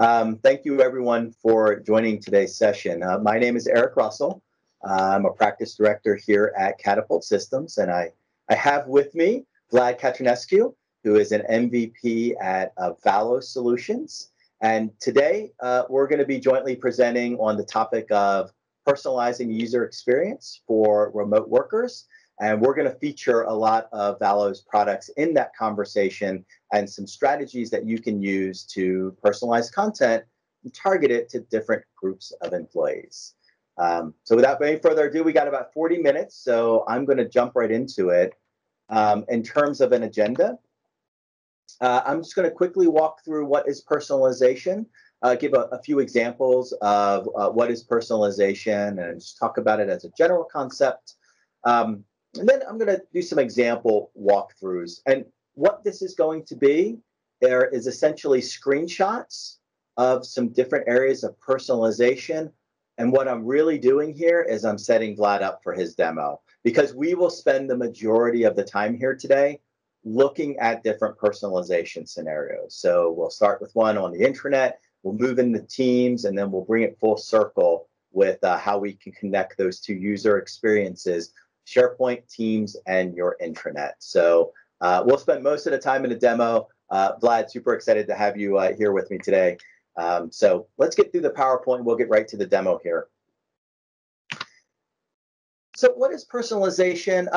Thank you, everyone, for joining today's session. My name is Eric Russell. I'm a practice director here at Catapult Systems, and I have with me Vlad Katrinescu, who is an MVP at Valo Solutions. And today, we're going to be jointly presenting on the topic of personalizing user experience for remote workers. And we're going to feature a lot of Valo's products in that conversation and some strategies that you can use to personalize content and target it to different groups of employees. So without any further ado, we got about 40 minutes, so I'm going to jump right into it. In terms of an agenda, I'm just going to quickly walk through what is personalization, give a few examples of what is personalization, and just talk about it as a general concept. And then I'm going to do some example walkthroughs. And what this is going to be, there is essentially screenshots of some different areas of personalization. And what I'm really doing here is I'm setting Vlad up for his demo, because we will spend the majority of the time here today looking at different personalization scenarios. So we'll start with one on the intranet, we'll move into Teams, and then we'll bring it full circle with how we can connect those two user experiences, SharePoint, Teams, and your intranet. So we'll spend most of the time in the demo. Vlad, super excited to have you here with me today. So let's get through the PowerPoint. We'll get right to the demo here. So what is personalization?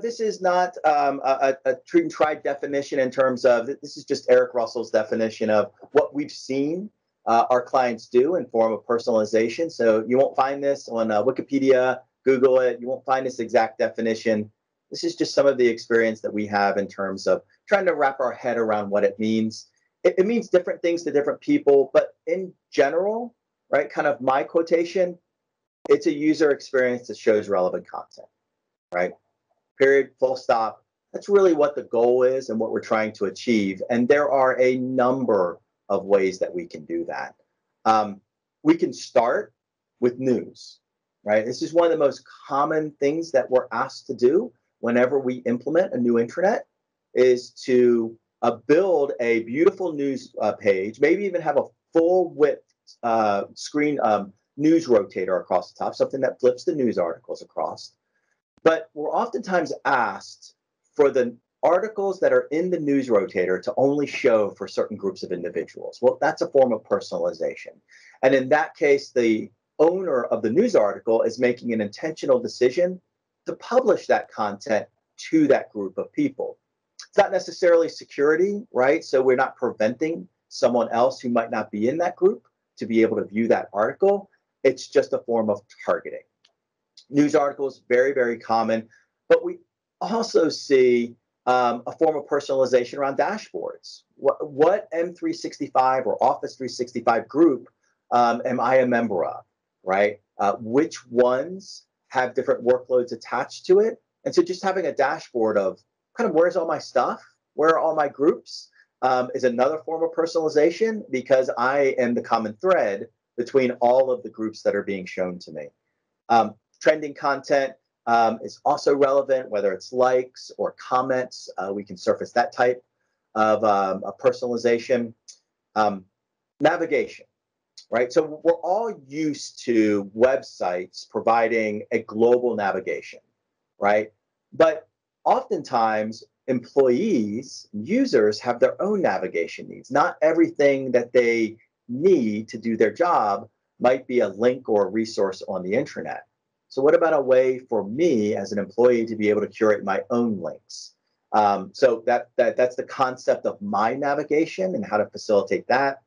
This is not a treat and tried definition in terms of, this is just Eric Russell's definition of what we've seen our clients do in form of personalization. So you won't find this on Wikipedia, Google it. You won't find this exact definition. This is just some of the experience that we have in terms of trying to wrap our head around what it means. It means different things to different people, but in general, right, kind of my quotation, it's a user experience that shows relevant content, right? Period, full stop. That's really what the goal is and what we're trying to achieve. And there are a number of ways that we can do that. We can start with news. Right? This is one of the most common things that we're asked to do whenever we implement a new intranet, is to build a beautiful news page, maybe even have a full width screen news rotator across the top, something that flips the news articles across. But we're oftentimes asked for the articles that are in the news rotator to only show for certain groups of individuals. Well, that's a form of personalization. And in that case, the owner of the news article is making an intentional decision to publish that content to that group of people. It's not necessarily security, right? So we're not preventing someone else who might not be in that group to be able to view that article. It's just a form of targeting. News articles, very, very common, but we also see a form of personalization around dashboards. What M365 or Office 365 group am I a member of? Right? Which ones have different workloads attached to it? And so just having a dashboard of kind of where's all my stuff, where are all my groups, is another form of personalization, because I am the common thread between all of the groups that are being shown to me. Trending content is also relevant, whether it's likes or comments. We can surface that type of a personalization. Navigation. Right, so we're all used to websites providing a global navigation, right? But oftentimes, employees, users have their own navigation needs. Not everything that they need to do their job might be a link or a resource on the intranet. So what about a way for me as an employee to be able to curate my own links? So that's the concept of my navigation and how to facilitate that.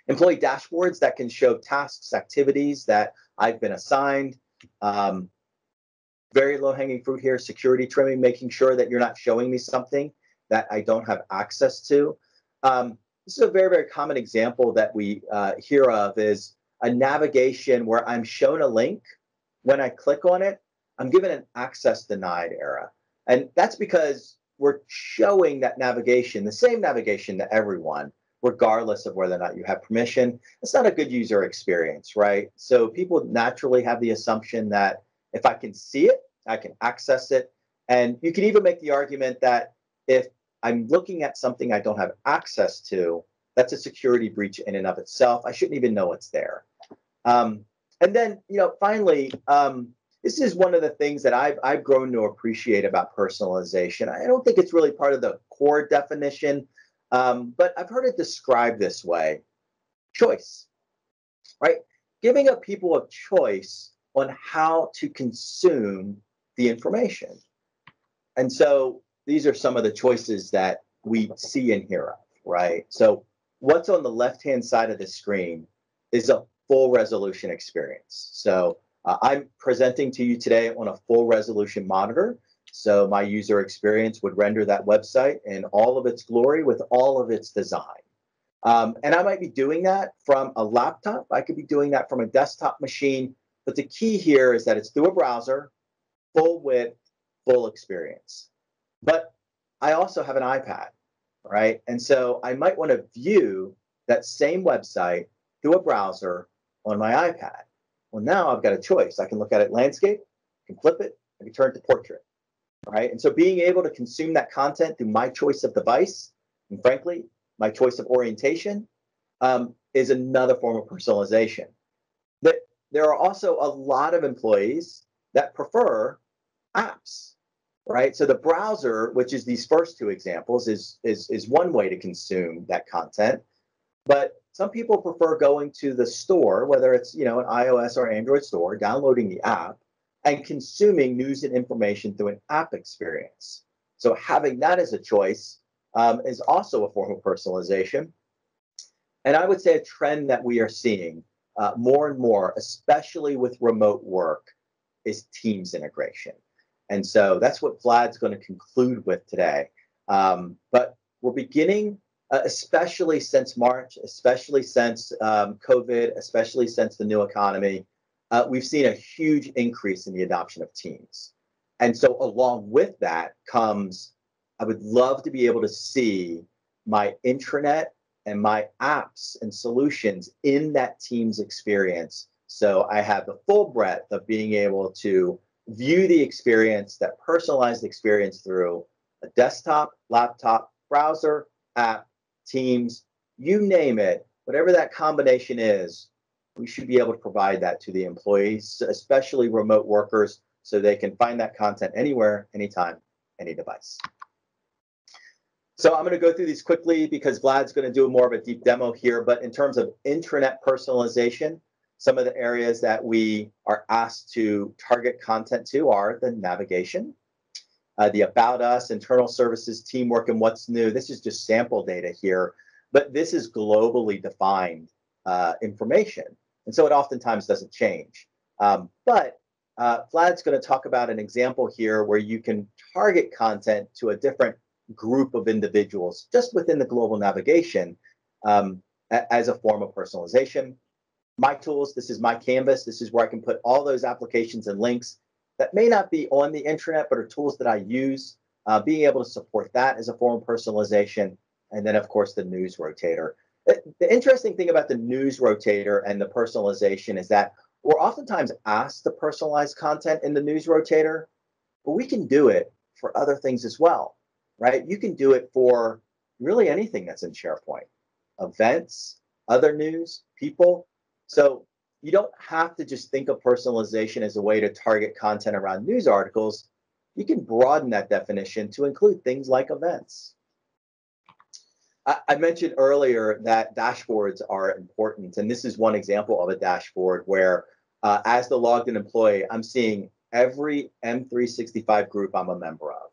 Employee dashboards that can show tasks, activities that I've been assigned. Very low-hanging fruit here, security trimming, making sure that you're not showing me something that I don't have access to. This is a very, very common example that we hear of, is a navigation where I'm shown a link. When I click on it, I'm given an access denied error. And that's because we're showing that navigation, the same navigation to everyone, regardless of whether or not you have permission. It's not a good user experience, right? So people naturally have the assumption that if I can see it, I can access it. And you can even make the argument that if I'm looking at something I don't have access to, That's a security breach in and of itself. I shouldn't even know it's there. And then, finally, this is one of the things that I've grown to appreciate about personalization. I don't think it's really part of the core definition, but I've heard it described this way: choice, right? Giving up people a choice on how to consume the information. And so these are some of the choices that we see and hear of, right? So what's on the left-hand side of the screen is a full resolution experience. So I'm presenting to you today on a full resolution monitor. So my user experience would render that website in all of its glory with all of its design. And I might be doing that from a laptop. I could be doing that from a desktop machine. But the key here is that it's through a browser, full width, full experience. But I also have an iPad, right? And so I might want to view that same website through a browser on my iPad. Well, now I've got a choice. I can look at it landscape, I can flip it, I can turn it to portrait, right? And so being able to consume that content through my choice of device, and frankly, my choice of orientation, is another form of personalization. There are also a lot of employees that prefer apps, right? So the browser, which is these first two examples, is one way to consume that content. But some people prefer going to the store, whether it's an iOS or Android store, downloading the app and consuming news and information through an app experience. So having that as a choice is also a form of personalization. And I would say a trend that we are seeing more and more, especially with remote work, is Teams integration. And so that's what Vlad's going to conclude with today. But we're beginning, especially since March, especially since COVID, especially since the new economy, we've seen a huge increase in the adoption of Teams. And so along with that comes, I would love to be able to see my intranet and my apps and solutions in that Teams experience. So I have the full breadth of being able to view the experience, that personalized experience through a desktop, laptop, browser, app, Teams, you name it, whatever that combination is, we should be able to provide that to the employees, especially remote workers, so they can find that content anywhere, anytime, any device. So I'm going to go through these quickly because Vlad's going to do more of a deep demo here. But in terms of intranet personalization, some of the areas that we are asked to target content to are the navigation, the About Us, internal services, teamwork, and what's new. This is just sample data here, but this is globally defined information. And so it oftentimes doesn't change. But Vlad's going to talk about an example here where you can target content to a different group of individuals just within the global navigation as a form of personalization. My tools, this is my canvas. This is where I can put all those applications and links that may not be on the intranet, but are tools that I use. Being able to support that as a form of personalization. And then, of course, the news rotator. The interesting thing about the news rotator and the personalization is that we're oftentimes asked to personalize content in the news rotator, but we can do it for other things as well, right? You can do it for really anything that's in SharePoint, events, other news, people. So you don't have to just think of personalization as a way to target content around news articles. You can broaden that definition to include things like events. I mentioned earlier that dashboards are important, and this is one example of a dashboard where, as the logged in employee, I'm seeing every M365 group I'm a member of.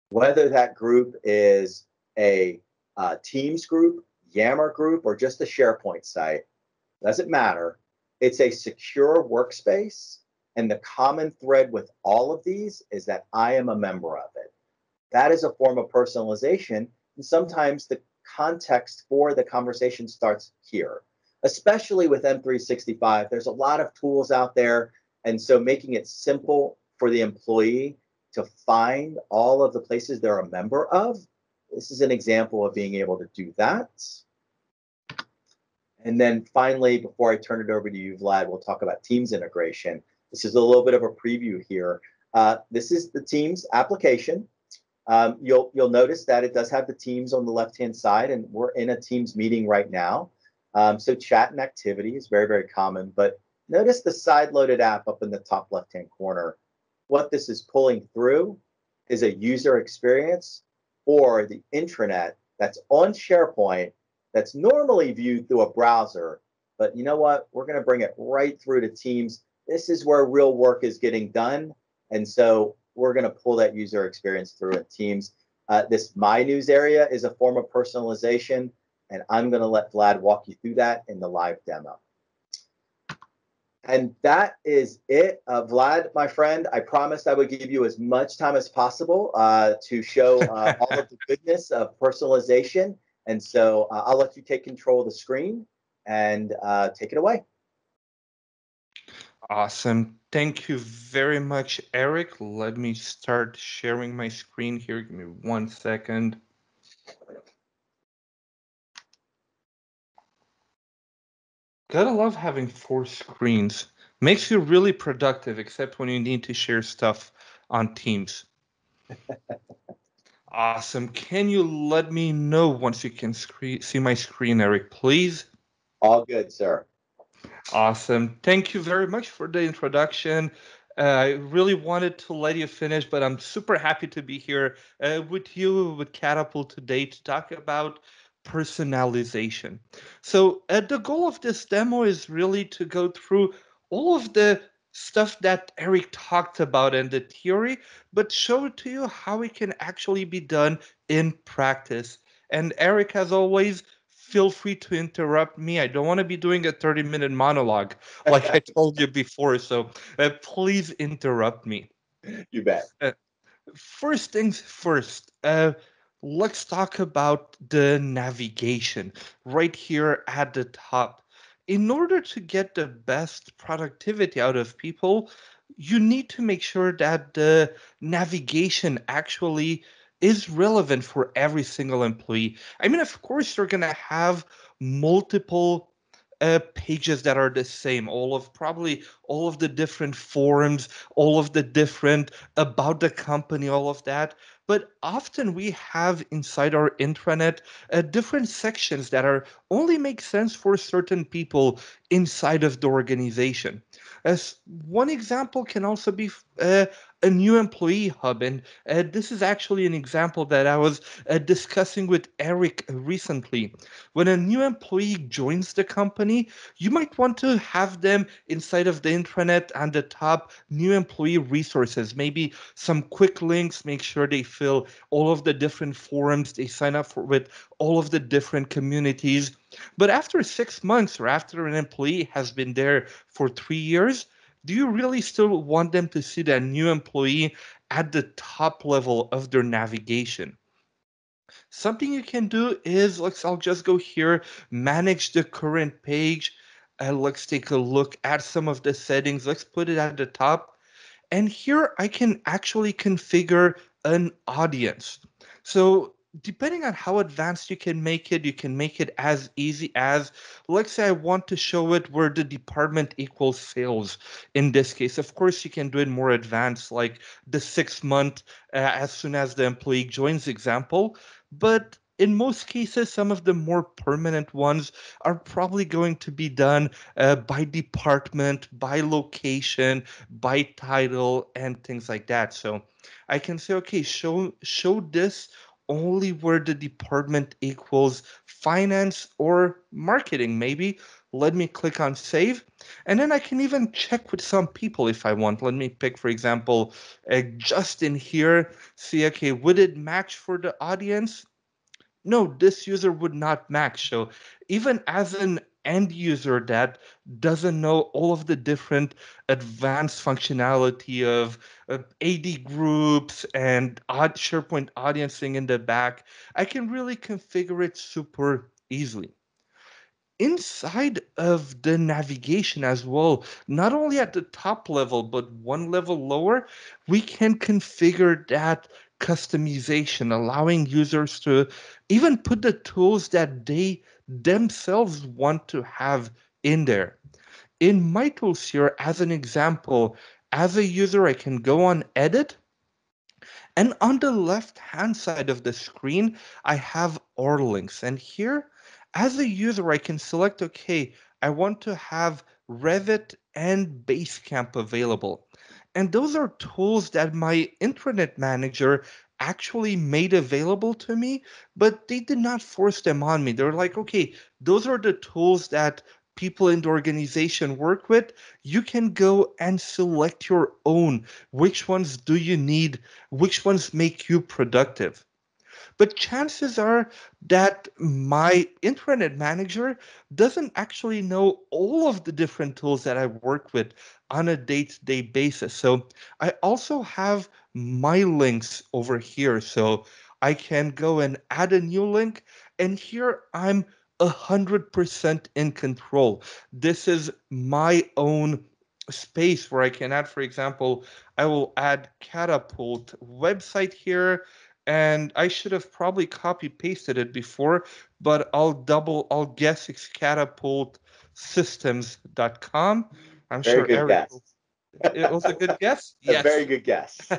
Whether that group is a Teams group, Yammer group, or just a SharePoint site, doesn't matter. It's a secure workspace, and the common thread with all of these is that I am a member of it. That is a form of personalization, and sometimes the context for the conversation starts here, especially with M365. There's a lot of tools out there, and so making it simple for the employee to find all of the places they're a member of, this is an example of being able to do that. And then finally, before I turn it over to you, Vlad, we'll talk about Teams integration. This is a little bit of a preview here. This is the Teams application. You'll notice that it does have the Teams on the left-hand side, and we're in a Teams meeting right now. So chat and activity is very, very common. But notice the side-loaded app up in the top left-hand corner. What this is pulling through is a user experience or the intranet that's on SharePoint that's normally viewed through a browser. But you know what? We're going to bring it right through to Teams. This is where real work is getting done. And so we're going to pull that user experience through in Teams. This My News area is a form of personalization, and I'm going to let Vlad walk you through that in the live demo. And that is it. Vlad, my friend, I promised I would give you as much time as possible to show all of the goodness of personalization. And so I'll let you take control of the screen and take it away. Awesome. Thank you very much, Eric. Let me start sharing my screen here. Give me 1 second. Gotta love having 4 screens. Makes you really productive, except when you need to share stuff on Teams. Awesome. Can you let me know once you can see my screen, Eric, please? All good, sir. Awesome. Thank you very much for the introduction. I really wanted to let you finish, but I'm super happy to be here with you, with Catapult today to talk about personalization. So the goal of this demo is really to go through all of the stuff that Eric talked about in the theory, but show to you how it can actually be done in practice. And Eric, as always, feel free to interrupt me. I don't want to be doing a 30-minute monologue like I told you before, so please interrupt me. You bet. Uh, First things first, let's talk about the navigation right here at the top. In order to get the best productivity out of people, you need to make sure that the navigation actually is relevant for every single employee. I mean, of course, you're going to have multiple pages that are the same, probably all of the different forums, all of the different about the company, all of that. But often we have inside our intranet different sections that are only make sense for certain people inside of the organization. As one example can also be a new employee hub, and this is actually an example that I was discussing with Eric recently. When a new employee joins the company, you might want to have them inside of the intranet and the top new employee resources, maybe some quick links, make sure they fill all of the different forums, they sign up for with all of the different communities. But after 6 months or after an employee has been there for 3 years, do you really still want them to see that new employee at the top level of their navigation? Something you can do is, I'll just go here, manage the current page. Let's take a look at some of the settings. Let's put it at the top. And here I can actually configure an audience. So depending on how advanced you can make it as easy as, let's say I want to show it where the department equals sales. In this case, of course, you can do it more advanced, like the 6 month as soon as the employee joins example. But in most cases, some of the more permanent ones are probably going to be done by department, by location, by title, and things like that. So I can say, okay, show this only where the department equals finance or marketing, maybe. Let me click on save. And then I can even check with some people if I want. Let me pick, for example, Justin here, see, okay, would it match for the audience? No, this user would not match. So even as an end user that doesn't know all of the different advanced functionality of AD groups and SharePoint audiencing in the back, I can really configure it super easily inside of the navigation as well, not only at the top level, but one level lower, we can configure that customization, allowing users to even put the tools that they themselves want to have in there. In my tools here, as an example, as a user, I can go on edit And on the left-hand side of the screen, I have our links. And here, as a user, I can select, okay, I want to have Revit and Basecamp available. And those are tools that my intranet manager actually made available to me, but they did not force them on me. They're like, okay, those are the tools that people in the organization work with. You can go and select your own. Which ones do you need? Which ones make you productive? But chances are that my intranet manager doesn't actually know all of the different tools that I work with on a day-to-day basis. So I also have my links over here. So I can go and add a new link, and here I'm 100% in control. This is my own space where I can add, for example, I will add Catapult website here, and I should have probably copy pasted it before, but I'll guess it's catapultsystems.com. I'm Very sure good Eric guess. it was a good guess. A very Yes. good guess.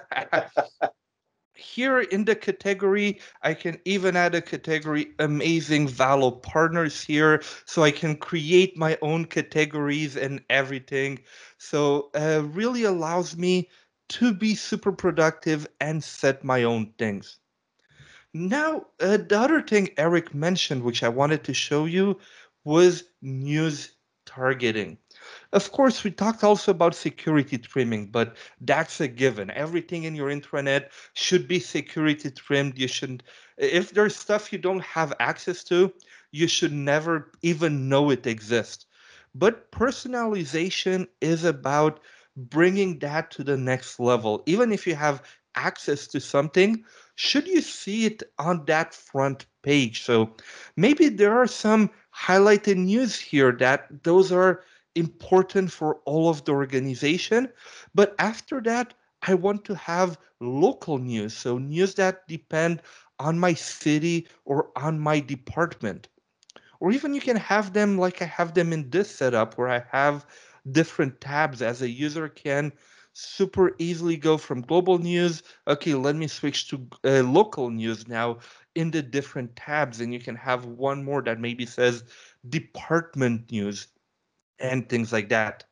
Here in the category, I can even add a category amazing Valo partners here, so I can create my own categories and everything. So really allows me to be super productive and set my own things. Now, the other thing Eric mentioned, which I wanted to show you, was news targeting. Of course, we talked also about security trimming, but that's a given. Everything in your intranet should be security trimmed. You shouldn't, if there's stuff you don't have access to, you should never even know it exists. But personalization is about bringing that to the next level. Even if you have access to something, should you see it on that front page? So maybe there are some highlighted news here that those are important for all of the organization. But after that, I want to have local news. So news that depend on my city or on my department. Or even you can have them like I have them in this setup where I have different tabs as a user can super easily go from global news. Okay, let me switch to local news now in the different tabs. And you can have one more that maybe says department news and things like that.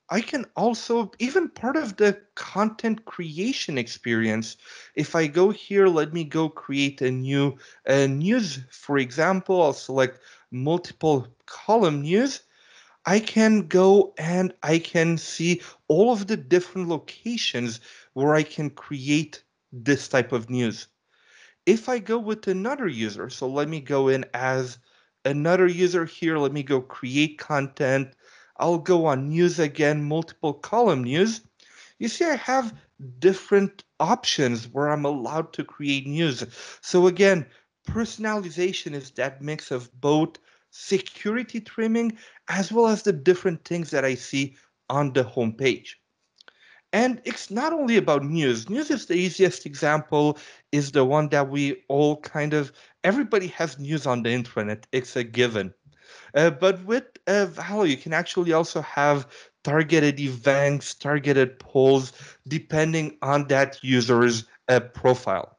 I can also, even part of the content creation experience, if I go here, let me go create a new news, for example, I'll select multiple column news. I can go and I can see all of the different locations where I can create this type of news. If I go with another user, so let me go in as another user here, let me go create content. I'll go on news again, multiple column news. You see, I have different options where I'm allowed to create news. So again, personalization is that mix of both security trimming as well as the different things that I see on the homepage. And it's not only about news. News is the easiest example, is the one that we all kind of, everybody has news on the internet. It's a given. But with Valo, you can actually also have targeted events, targeted polls, depending on that user's profile.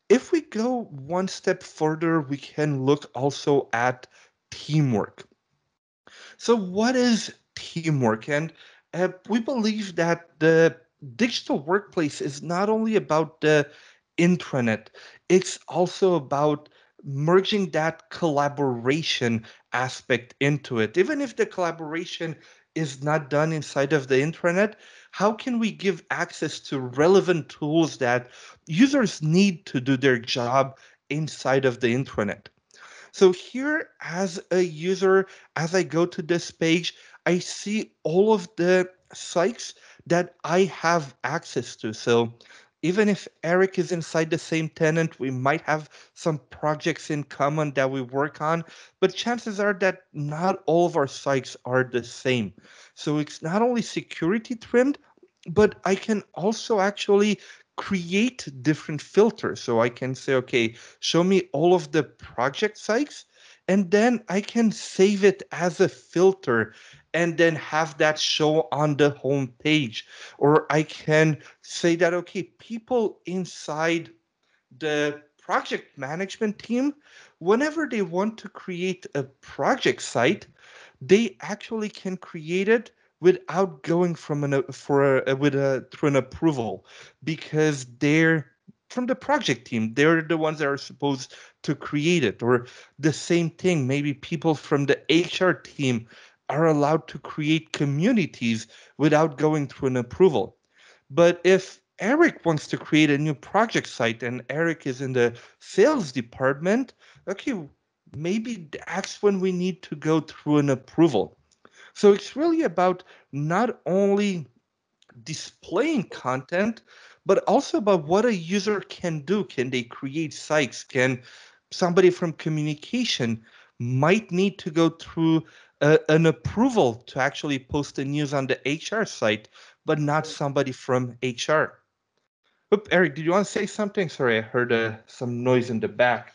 If we go one step further, we can look also at teamwork. So, what is teamwork? And we believe that the digital workplace is not only about the intranet, it's also about merging that collaboration aspect into it. Even if the collaboration is not done inside of the intranet, how can we give access to relevant tools that users need to do their job inside of the intranet? So here as a user, as I go to this page, I see all of the sites that I have access to. So even if Eric is inside the same tenant, we might have some projects in common that we work on, but chances are that not all of our sites are the same. So it's not only security trimmed, but I can also actually create different filters. So I can say, okay, show me all of the project sites. and then I can save it as a filter and then have that show on the home page. Or I can say that, okay, people inside the project management team, whenever they want to create a project site, they actually can create it without going from an for a, with a through an approval, because they're from the project team. They're the ones that are supposed to create it. Or the same thing, maybe people from the HR team are allowed to create communities without going through an approval. But if Eric wants to create a new project site and Eric is in the sales department, okay, maybe that's when we need to go through an approval. So it's really about not only displaying content, but also about what a user can do. Can they create sites? Can somebody from communication might need to go through an approval to actually post the news on the HR site, but not somebody from HR? Oop, Eric, did you want to say something? Sorry, I heard some noise in the back.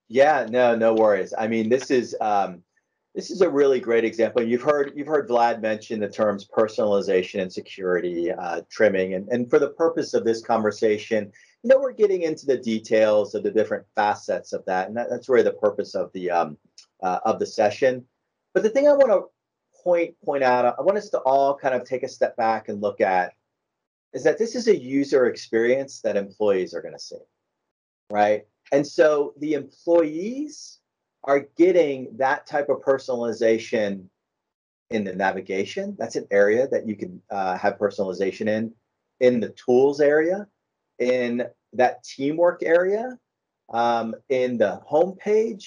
Yeah, no, no worries. I mean, this is a really great example. You've heard Vlad mention the terms personalization and security trimming, and for the purpose of this conversation, we're getting into the details of the different facets of that, and that's really the purpose of the session. But the thing I want to point out, I want us to all kind of take a step back and look at is that this is a user experience that employees are going to see, right? And so the employees are getting that type of personalization in the navigation. That's an area that you can have personalization in the tools area, in that teamwork area, in the homepage.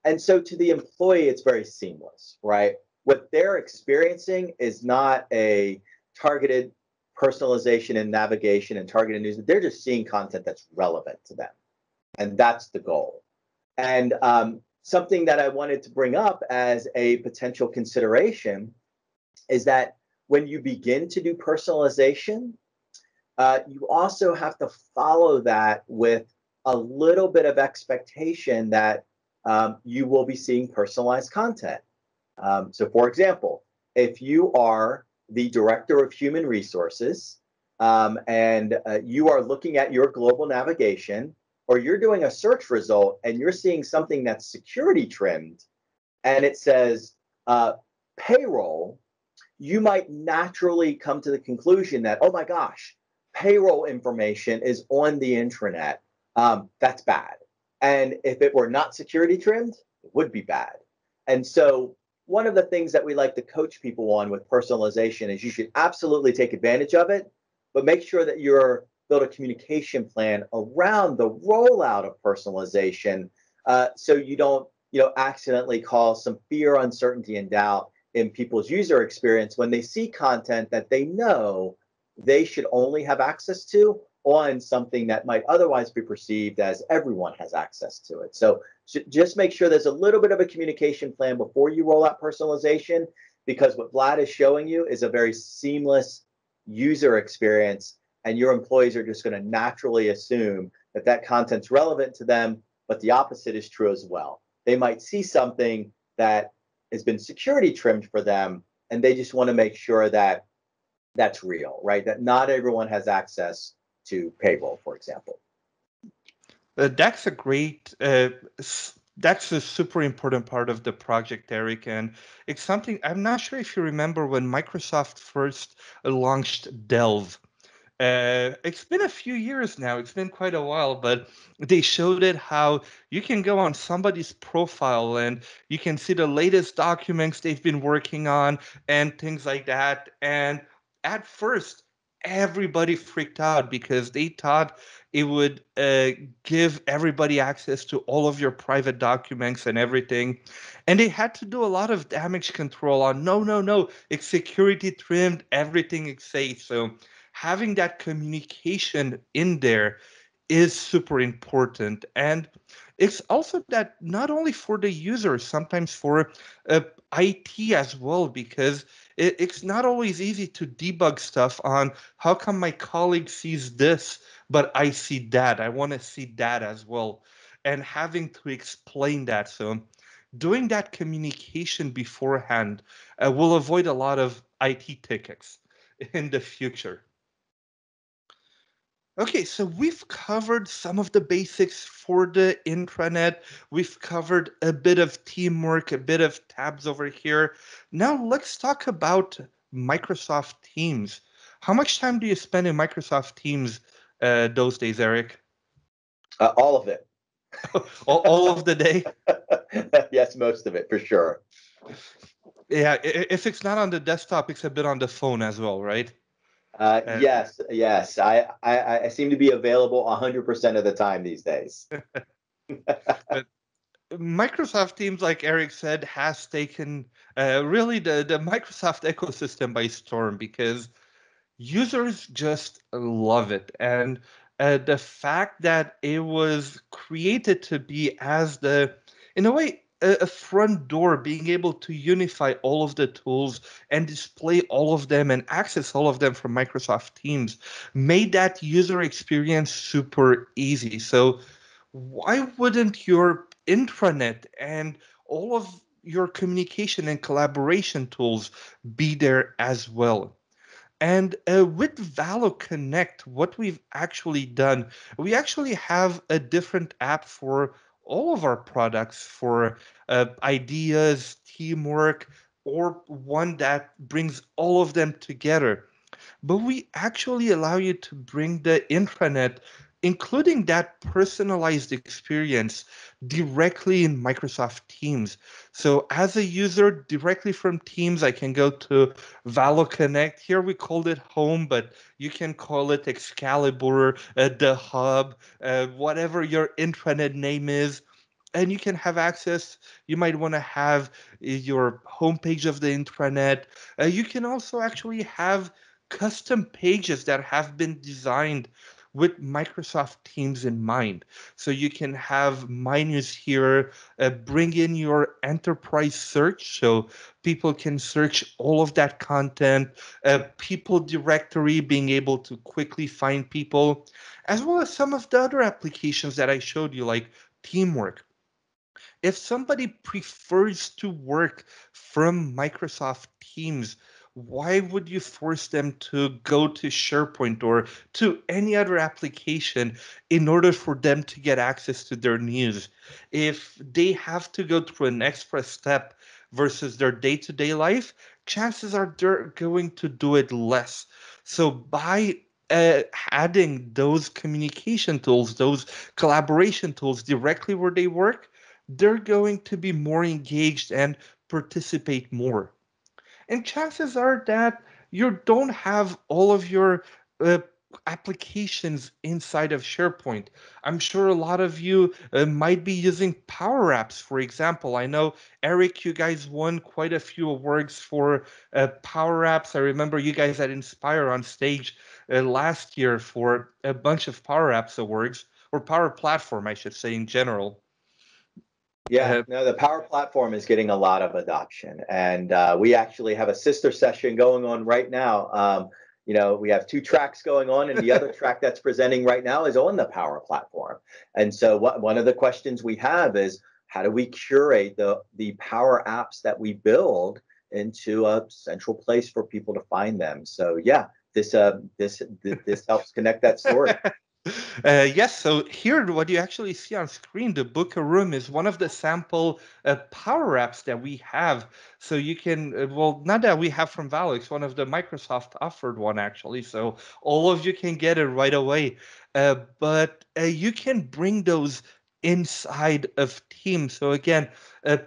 And so to the employee, it's very seamless, right? What they're experiencing is not a targeted personalization and navigation and targeted news. They're just seeing content that's relevant to them. And that's the goal. And something that I wanted to bring up as a potential consideration is that when you begin to do personalization, you also have to follow that with a little bit of expectation that you will be seeing personalized content. So, for example, if you are the director of human resources and you are looking at your global navigation, or you're doing a search result and you're seeing something that's security trimmed and it says payroll, you might naturally come to the conclusion that, oh my gosh, payroll information is on the intranet. That's bad. And if it were not security trimmed, it would be bad. And so, one of the things that we like to coach people on with personalization is you should absolutely take advantage of it, but make sure that you're build a communication plan around the rollout of personalization, so you don't accidentally cause some fear, uncertainty, and doubt in people's user experience when they see content that they know they should only have access to on something that might otherwise be perceived as everyone has access to it. So just make sure there's a little bit of a communication plan before you roll out personalization, because what Vlad is showing you is a very seamless user experience, and your employees are just going to naturally assume that that content's relevant to them, but the opposite is true as well. They might see something that has been security trimmed for them, and they just want to make sure that that's real, right? That not everyone has access to payroll, for example. That's a great, that's a super important part of the project, Eric. And it's something, I'm not sure if you remember when Microsoft first launched Delve. It's been a few years now. It's been quite a while, but they showed it how you can go on somebody's profile and you can see the latest documents they've been working on and things like that. And at first, everybody freaked out because they thought it would give everybody access to all of your private documents and everything. And they had to do a lot of damage control on no, no, no, it's security trimmed, everything is safe. So having that communication in there is super important. And it's also that not only for the user, sometimes for IT as well, because it's not always easy to debug stuff on how come my colleague sees this, but I see that. I want to see that as well. And having to explain that. So doing that communication beforehand will avoid a lot of IT tickets in the future. Okay, so we've covered some of the basics for the intranet. We've covered a bit of teamwork, a bit of tabs over here. Now let's talk about Microsoft Teams. How much time do you spend in Microsoft Teams those days, Eric? All of it. All of the day? Yes, most of it for sure. Yeah, if it's not on the desktop, it's a bit on the phone as well, right? Uh, Yes, yes. I seem to be available 100% of the time these days. but Microsoft Teams, like Eric said, has taken really the Microsoft ecosystem by storm because users just love it. And the fact that it was created to be as in a way, a front door, being able to unify all of the tools and display all of them and access all of them from Microsoft Teams made that user experience super easy. So why wouldn't your intranet and all of your communication and collaboration tools be there as well? And with Valo Connect, what we've actually done, we actually have a different app for all of our products for ideas, teamwork, or one that brings all of them together, but we actually allow you to bring the intranet, including that personalized experience, directly in Microsoft Teams. So as a user directly from Teams, I can go to Valo Connect. Here we called it home, but you can call it Excalibur, the hub, whatever your intranet name is, and you can have access. You might want to have your homepage of the intranet. You can also actually have custom pages that have been designed with Microsoft Teams in mind. So you can have menus here, bring in your enterprise search so people can search all of that content, people directory, being able to quickly find people, as well as some of the other applications that I showed you, like teamwork. If somebody prefers to work from Microsoft Teams, why would you force them to go to SharePoint or to any other application in order for them to get access to their news? If they have to go through an extra step versus their day-to-day life, chances are they're going to do it less. So by uh, adding those communication tools, those collaboration tools directly where they work, they're going to be more engaged and participate more. And chances are that you don't have all of your uh, applications inside of SharePoint. I'm sure a lot of you might be using Power Apps, for example. I know, Eric, you guys won quite a few awards for Power Apps. I remember you guys at Inspire on stage last year for a bunch of Power Apps awards, or Power Platform, I should say, in general. Yeah, Uh, no, the Power Platform is getting a lot of adoption, and we actually have a sister session going on right now. We have two tracks going on, and the other track that's presenting right now is on the Power Platform. And so, one of the questions we have is, how do we curate the Power apps that we build into a central place for people to find them? So, yeah, this helps connect that story. Yes, so here what you actually see on screen, the Book a Room is one of the sample power apps that we have. So you can, well, not that we have from Valo, it's one of the Microsoft offered one actually. So all of you can get it right away. But you can bring those inside of Teams. So again,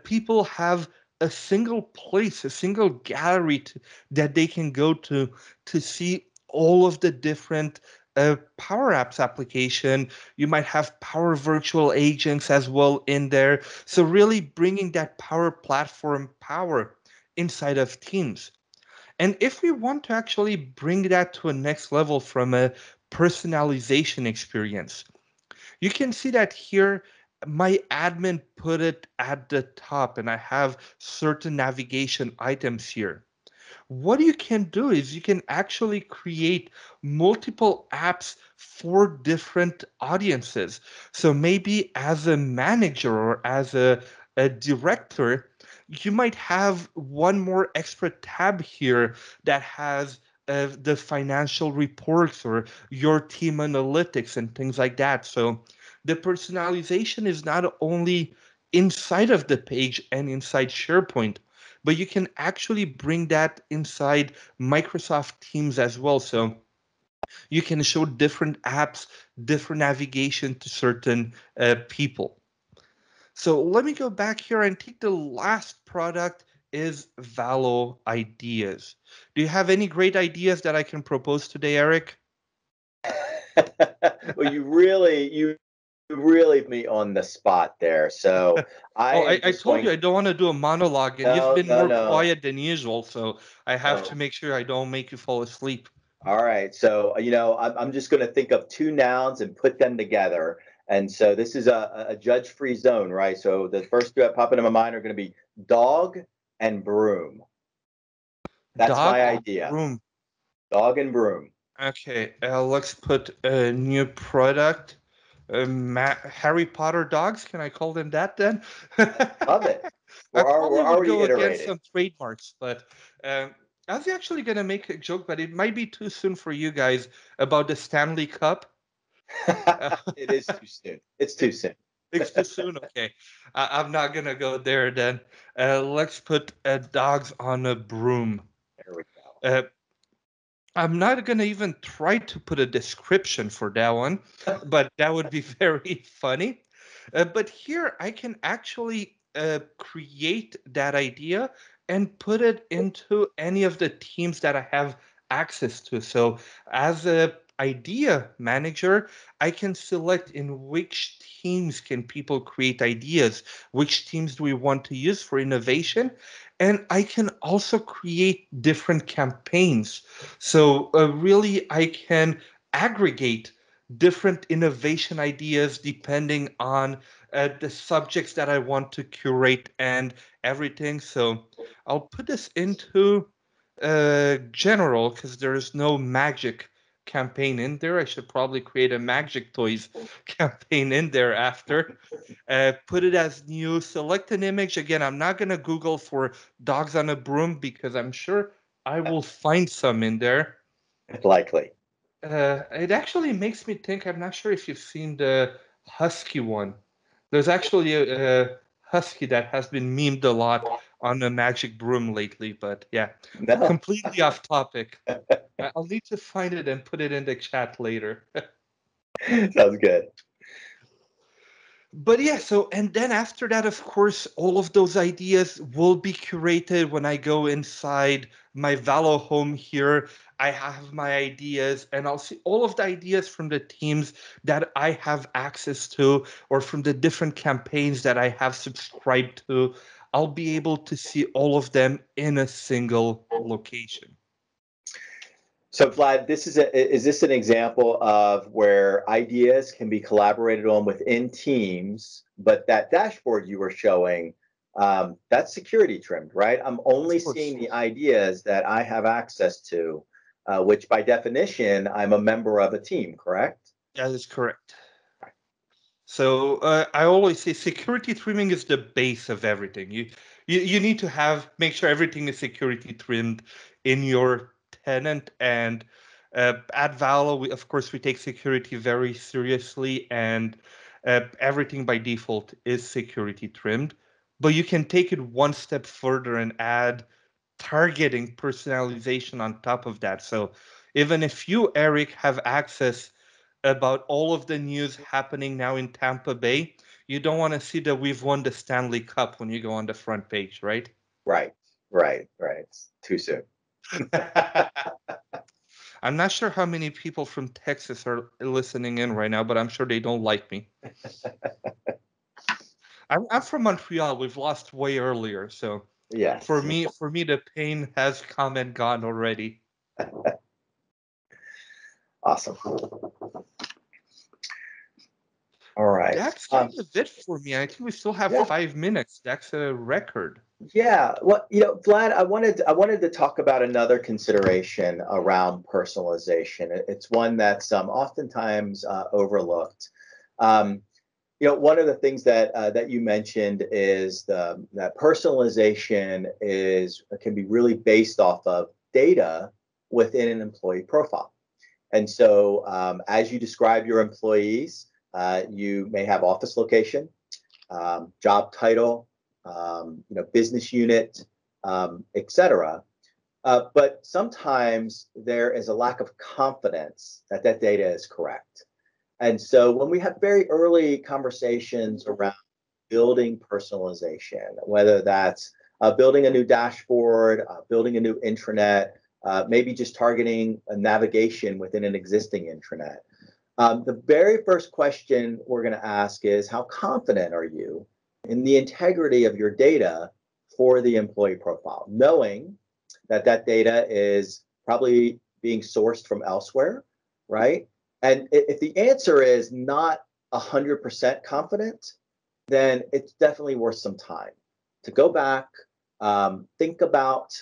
people have a single place, a single gallery that they can go to see all of the different Power Apps application. You might have Power Virtual Agents as well in there. So really bringing that Power Platform power inside of Teams. And if we want to actually bring that to a next level from a personalization experience, you can see that here my admin put it at the top and I have certain navigation items here. What you can do is you can actually create multiple apps for different audiences. So maybe as a manager or as director, you might have one more extra tab here that has the financial reports or your team analytics and things like that. So the personalization is not only inside of the page and inside SharePoint, but you can actually bring that inside Microsoft Teams as well. So you can show different apps, different navigation to certain people. So let me go back here and take the last product is Valo Ideas. Do you have any great ideas that I can propose today, Eric? Well, you really put me on the spot there. So I Oh, am I just told you going. I don't want to do a monologue, and you've No, been no, more no, quiet than usual, so I have to no. make sure I don't make you fall asleep. All right. So, I'm just going to think of two nouns and put them together. And so this is a judge-free zone, right? So the first two that pop into my mind are going to be dog and broom. That's Dog my and idea. broom. Dog and broom. Okay, let's put a new product. Harry Potter dogs. Can I call them that then? Love it. I We're probably would already go against iterating. some trademarks, but I was actually gonna make a joke, but it might be too soon for you guys about the Stanley Cup. Uh, It is too soon. It's too soon. it's too soon. Okay, I'm not gonna go there then. Let's put dogs on a broom. There we go. Uh, I'm not gonna even try to put a description for that one, but that would be very funny. But here I can actually create that idea and put it into any of the teams that I have access to. So as a idea manager, I can select in which teams can people create ideas, which teams do we want to use for innovation, and I can also create different campaigns. So really, I can aggregate different innovation ideas depending on the subjects that I want to curate and everything. So I'll put this into general because there is no magic campaign in there. I should probably create a magic toys campaign in there after. Put it as new, select an image. Again, I'm not going to Google for dogs on a broom because I'm sure I will find some in there. Likely. It actually makes me think. I'm not sure if you've seen the husky one. There's actually a husky that has been memed a lot on the magic broom lately, but yeah, No. completely off topic. I'll need to find it and put it in the chat later. Sounds good. But yeah, so and then after that, of course, all of those ideas will be curated when I go inside my Valo home here. I have my ideas, and I'll see all of the ideas from the teams that I have access to, or from the different campaigns that I have subscribed to. I'll be able to see all of them in a single location. So, Vlad, is this an example of where ideas can be collaborated on within teams, but that dashboard you were showing, that's security trimmed, right? I'm only Of seeing course, the ideas that I have access to, which by definition, I'm a member of a team, correct? that is correct. So I always say security trimming is the base of everything. You need to have make sure everything is security trimmed in your tenant. And at Valo, of course, we take security very seriously, and everything by default is security trimmed. But you can take it one step further and add targeting personalization on top of that. So even if you, Eric, have access about all of the news happening now in Tampa Bay, you don't want to see that we've won the Stanley Cup when you go on the front page, right? Right, right. It's too soon. I'm not sure how many people from Texas are listening in right now, but I'm sure they don't like me. I'm from Montreal. We've lost way earlier, so Yes. for me, the pain has come and gone already. Awesome. All right. That's kind of it for me. I think we still have Yeah. 5 minutes. That's a record. Yeah, well, Vlad, I wanted to talk about another consideration around personalization. It's one that's oftentimes overlooked. Um, One of the things that you mentioned is that personalization can be really based off of data within an employee profile. And so, as you describe your employees, you may have office location, job title, business unit, etc. But sometimes there is a lack of confidence that that data is correct. And so when we have very early conversations around building personalization, whether that's building a new dashboard, building a new intranet, maybe just targeting a navigation within an existing intranet, the very first question we're going to ask is, how confident are you in the integrity of your data for the employee profile, knowing that that data is probably being sourced from elsewhere, right? And if the answer is not 100% confident, then it's definitely worth some time to go back, think about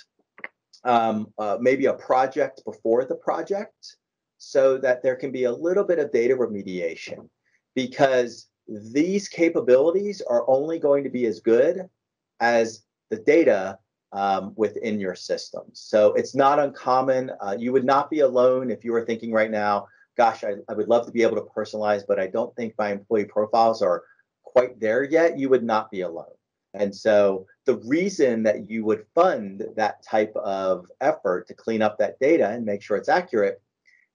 maybe a project before the project, so that there can be a little bit of data remediation, because these capabilities are only going to be as good as the data within your system. So it's not uncommon. You would not be alone if you were thinking right now, gosh, I would love to be able to personalize, but I don't think my employee profiles are quite there yet. You would not be alone. And so the reason that you would fund that type of effort to clean up that data and make sure it's accurate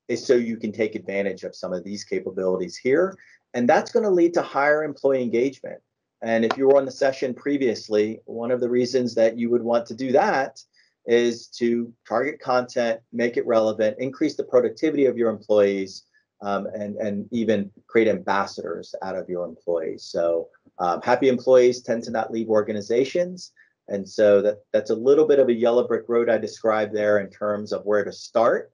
is so you can take advantage of some of these capabilities here. And that's going to lead to higher employee engagement. And if you were on the session previously, one of the reasons that you would want to do that is to target content, make it relevant, increase the productivity of your employees, and even create ambassadors out of your employees. So happy employees tend to not leave organizations. And so that's a little bit of a yellow brick road I described there in terms of where to start.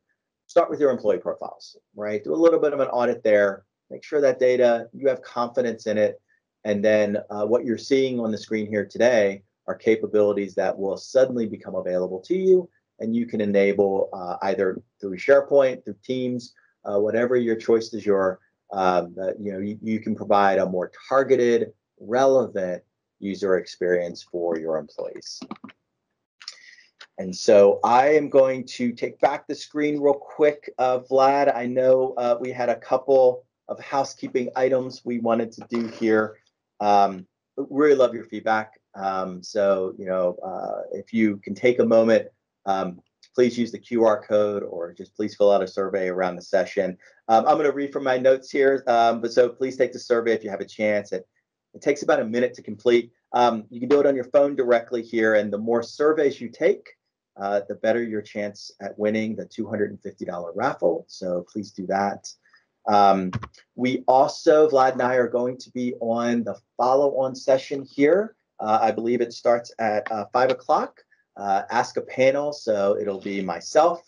Start with your employee profiles, right? Do a little bit of an audit there. Make sure that data, you have confidence in it. And then what you're seeing on the screen here today are capabilities that will suddenly become available to you, and you can enable either through SharePoint, through Teams, whatever your choice is. You can provide a more targeted, relevant user experience for your employees. And so I am going to take back the screen real quick, Vlad. I know we had a couple of housekeeping items we wanted to do here. Really love your feedback. If you can take a moment, please use the QR code, or just please fill out a survey around the session. I'm going to read from my notes here, so please take the survey if you have a chance. It takes about a minute to complete. You can do it on your phone directly here, and the more surveys you take, the better your chance at winning the $250 raffle. So please do that. We also, Vlad and I are going to be on the follow-on session here. I believe it starts at 5 o'clock. Ask a panel, so it'll be myself,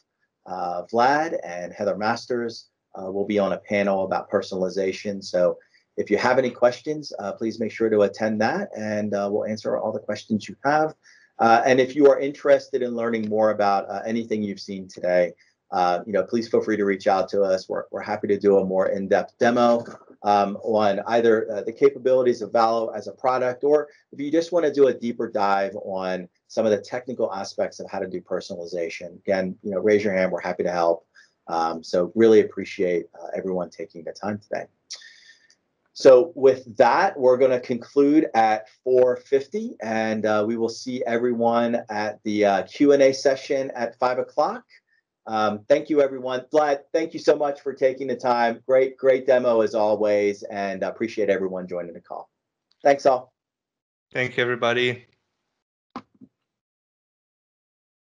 Vlad, and Heather Masters will be on a panel about personalization. So if you have any questions, please make sure to attend that, and we'll answer all the questions you have. And if you are interested in learning more about anything you've seen today, please feel free to reach out to us. We're happy to do a more in-depth demo on either the capabilities of Valo as a product, or if you just want to do a deeper dive on some of the technical aspects of how to do personalization. Again, raise your hand. We're happy to help. So really appreciate everyone taking the time today. So with that, we're going to conclude at 4:50, and we will see everyone at the Q&A session at 5 o'clock. Thank you, everyone. Vlad, thank you so much for taking the time. Great demo as always, and appreciate everyone joining the call. Thanks all. Thank you, everybody.